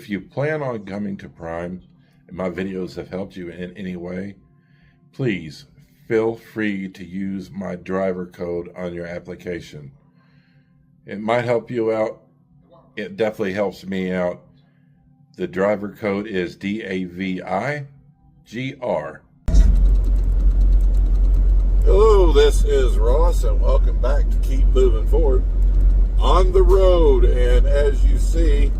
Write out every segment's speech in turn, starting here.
If you plan on coming to Prime and my videos have helped you in any way, please feel free to use my driver code on your application. It might help you out. It definitely helps me out. The driver code is DAVIGR. Hello, this is Ross, and welcome back to Keep Moving Forward on the road. And as you see,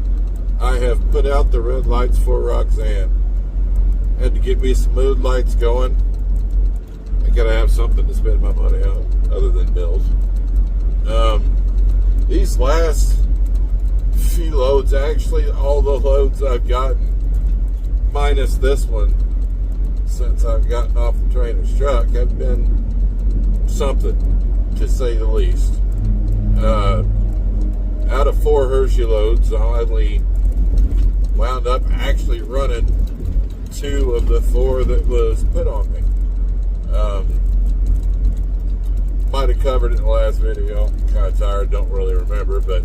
I have put out the red lights for Roxanne. Had to get me some mood lights going. I gotta have something to spend my money on other than bills. These last few loads, actually all the loads I've gotten, minus this one, since I've gotten off the trainer's truck, have been something, to say the least. Out of 4 Hershey loads, I only wound up actually running 2 of the 4 that was put on me. Might have covered it in the last video. I'm kind of tired, don't really remember, but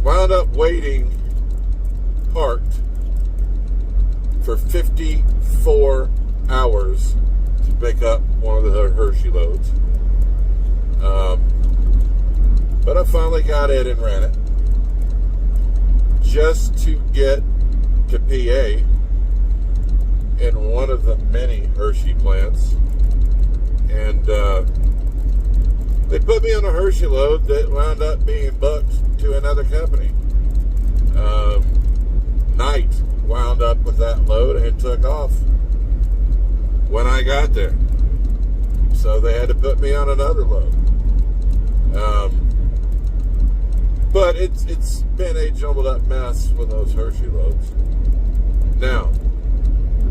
wound up waiting parked for 54 hours to pick up one of the Hershey loads. But I finally got it and ran it just to get to PA in one of the many Hershey plants. And they put me on a Hershey load that wound up being booked to another company. Knight wound up with that load and took off when I got there. So they had to put me on another load. But it's been a jumbled up mess with those Hershey loads. Now,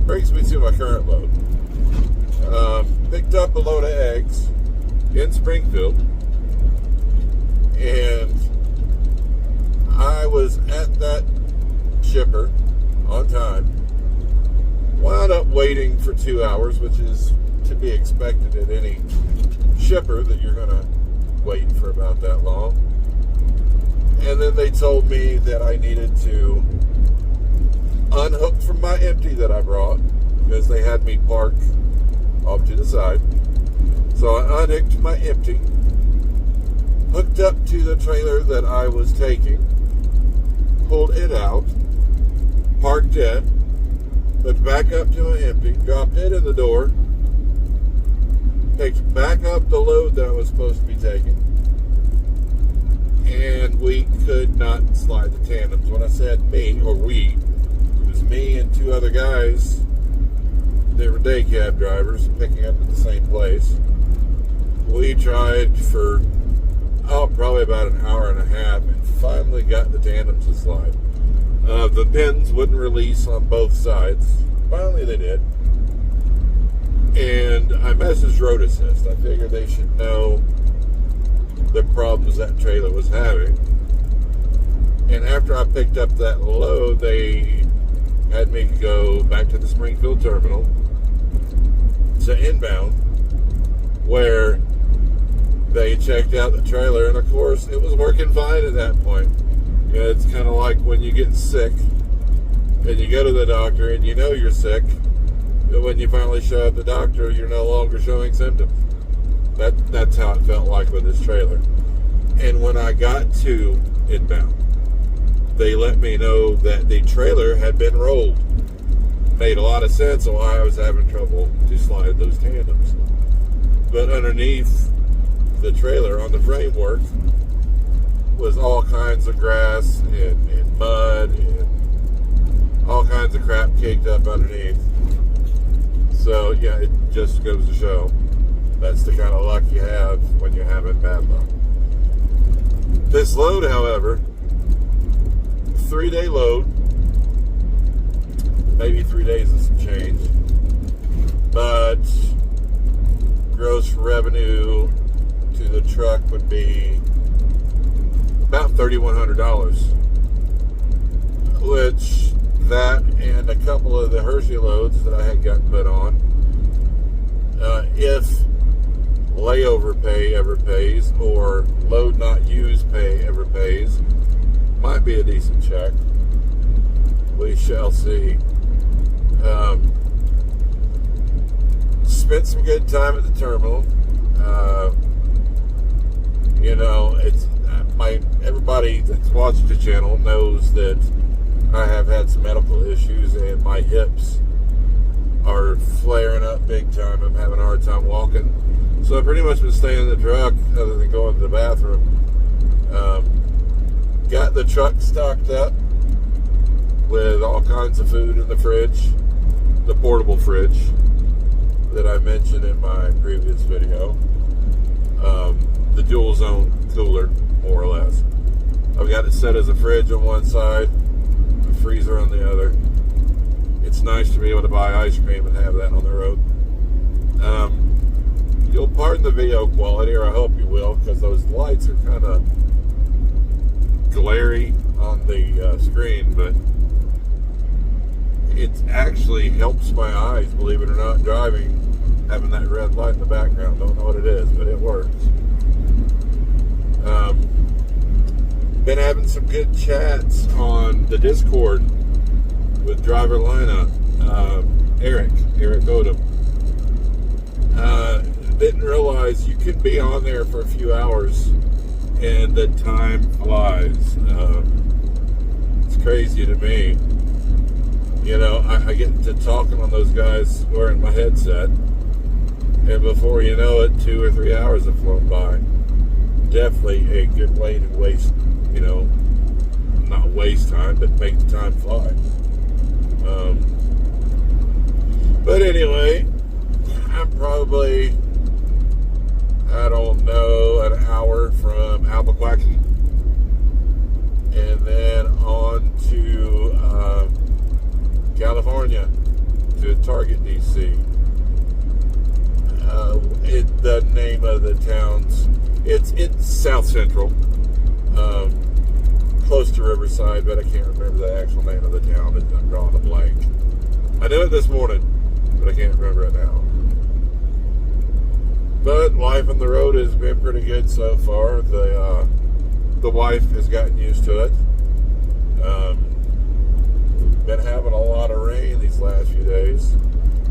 brings me to my current load. Picked up a load of eggs in Springfield, and I was at that shipper on time. Wound up waiting for 2 hours, which is to be expected at any shipper, that you're going to wait for about that long. And then they told me that I needed to unhook from my empty that I brought, because they had me parked off to the side. So I unhooked my empty, hooked up to the trailer that I was taking, pulled it out, parked it, hooked back up to my empty, dropped it in the door, picked back up the load that I was supposed to be taking, and we could not slide the tandems. When I said me, or we, it was me and 2 other guys. They were day cab drivers picking up at the same place. We tried for, probably about an hour and a half, and finally got the tandems to slide. The pins wouldn't release on both sides. Finally they did. And I messaged Road Assist. I figured they should know the problems that trailer was having. And after I picked up that load, they had me go back to the Springfield terminal to inbound, where they checked out the trailer, and of course it was working fine at that point. You know, it's kind of like when you get sick and you go to the doctor and you know you're sick, but when you finally show up the doctor, you're no longer showing symptoms. That's how it felt like with this trailer. And when I got to inbound, they let me know that the trailer had been rolled. Made a lot of sense of why I was having trouble to slide those tandems. But underneath the trailer on the framework was all kinds of grass and mud and all kinds of crap caked up underneath. So yeah, it just goes to show that's the kind of luck you have when you're having bad luck. This load, however, 3-day load, maybe 3 days and some change, but gross revenue to the truck would be about $3,100, which that and a couple of the Hershey loads that I had gotten put on, if layover pay ever pays or load not used pay ever pays, might be a decent check. We shall see. Spent some good time at the terminal. It's everybody that's watched the channel knows that I have had some medical issues and my hips are flaring up big time. I'm having a hard time walking. So I've pretty much been staying in the truck other than going to the bathroom. Got the truck stocked up with all kinds of food in the fridge, the portable fridge that I mentioned in my previous video. The dual zone cooler, more or less. I've got it set as a fridge on one side, a freezer on the other. It's nice to be able to buy ice cream and have that on the road. You'll pardon the video quality, or I hope you will, because those lights are kind of glary on the screen, but it actually helps my eyes, believe it or not, driving, having that red light in the background. Don't know what it is, but it works. Been having some good chats on the Discord with driver lineup. Eric Odom. Didn't realize you could be on there for a few hours and the time flies. It's crazy to me. I get to talking on those guys wearing my headset, and before you know it, 2 or 3 hours have flown by. Definitely a good way to waste, not waste time, but make the time fly. But anyway, I'm probably, I don't know, an hour from Albuquerque, and then on to California, to Target, DC. The name of the town's, it's South Central, close to Riverside, but I can't remember the actual name of the town. I'm drawing a blank. I knew it this morning, but I can't remember it now. But life on the road has been pretty good so far. The wife has gotten used to it. Been having a lot of rain these last few days,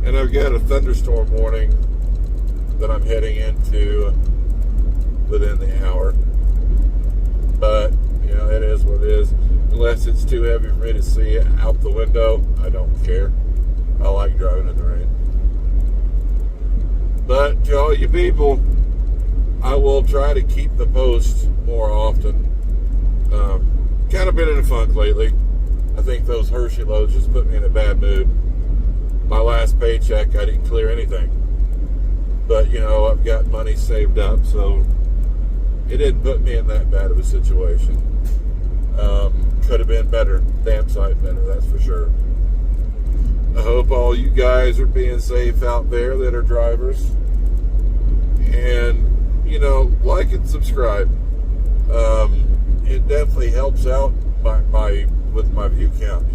and I've got a thunderstorm warning that I'm heading into within the hour. But it is what it is. Unless it's too heavy for me to see out the window, I don't care. I like driving in the rain. But to all you people, I will try to keep the post more often. Kind of been in a funk lately. I think those Hershey loads just put me in a bad mood. My last paycheck, I didn't clear anything. But, I've got money saved up, so it didn't put me in that bad of a situation. Could have been better. Damn sight better, that's for sure. I hope all you guys are being safe out there that are drivers. And, like and subscribe. It definitely helps out with my view count,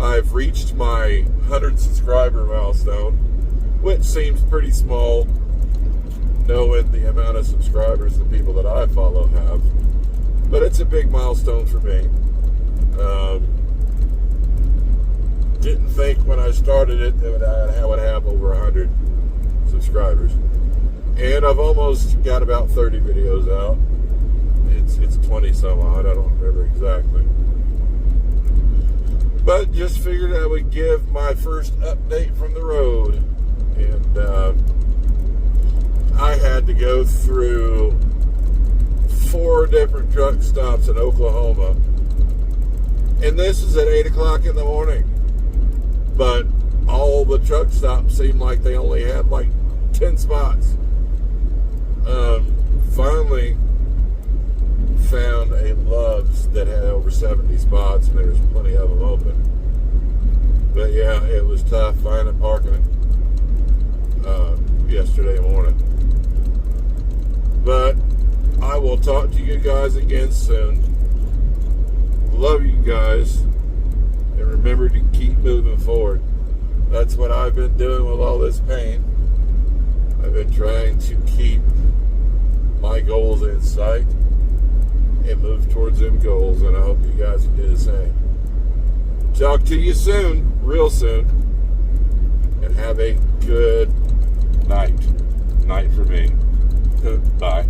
I've reached my 100 subscriber milestone, which seems pretty small, knowing the amount of subscribers the people that I follow have. But it's a big milestone for me. Didn't think when I started it that I would have over 100 subscribers. And I've almost got about 30 videos out. It's 20 some odd, I don't remember exactly. But just figured I would give my first update from the road. And I had to go through 4 different truck stops in Oklahoma. And this is at 8 o'clock in the morning. But all the truck stops seemed like they only had like 10 spots. Finally found a Love's that had over 70 spots, and there's plenty of them open. But yeah, it was tough finding parking yesterday morning. But I will talk to you guys again soon. Love you guys, and remember to keep moving forward. That's what I've been doing with all this pain. I've been trying to keep my goals in sight and move towards them goals, and I hope you guys can do the same. Talk to you soon, real soon. And have a good night. Night for me. Bye.